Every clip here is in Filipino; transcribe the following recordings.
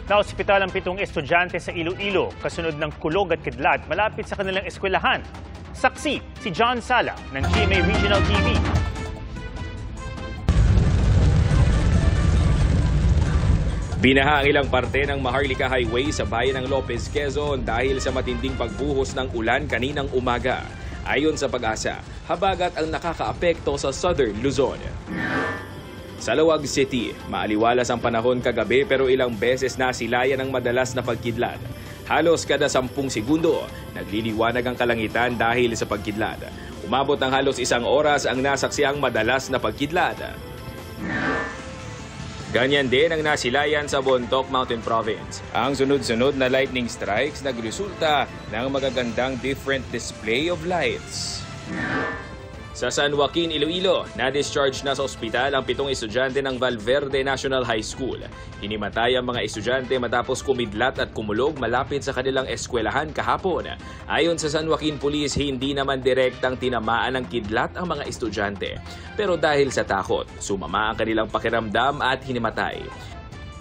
Naospital ang 7 estudyante sa Iloilo kasunod ng kulog at kidlat malapit sa kanilang eskwelahan. Saksi si John Sala ng GMA Regional TV. Binaha ang ilang parte ng Maharlika Highway sa bayan ng Lopez, Quezon dahil sa matinding pagbuhos ng ulan kaninang umaga. Ayon sa Pag-asa, habagat ang nakakaapekto sa Southern Luzon. Sa Laoag City, maaliwalas ang panahon kagabi pero ilang beses nasilayan ng madalas na pagkidlat. Halos kada 10 segundo, nagliliwanag ang kalangitan dahil sa pagkidlat. Umabot ng halos 1 oras ang nasaksiang madalas na pagkidlat. Ganyan din ang nasilayan sa Bontoc Mountain Province. Ang sunod-sunod na lightning strikes nagresulta ng magagandang different display of lights. Sa San Joaquin, Iloilo, na-discharge na sa ospital ang 7 estudyante ng Valverde National High School. Hinimatay ang mga estudyante matapos kumidlat at kumulog malapit sa kanilang eskwelahan kahapon. Ayon sa San Joaquin Police, hindi naman direktang tinamaan ng kidlat ang mga estudyante. Pero dahil sa takot, sumama ang kanilang pakiramdam at hinimatay.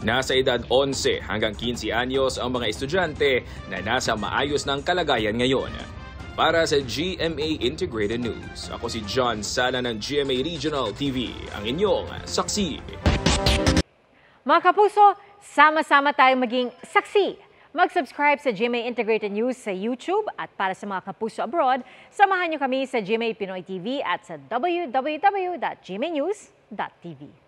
Nasa edad 11 hanggang 15 anyos ang mga estudyante na nasa maayos ng kalagayan ngayon. Para sa GMA Integrated News, ako si John Sala ng GMA Regional TV, ang inyong saksi. Mga kapuso, sama-sama tayong maging saksi. Mag-subscribe sa GMA Integrated News sa YouTube at para sa mga kapuso abroad, samahan niyo kami sa GMA Pinoy TV at sa www.gmanews.tv.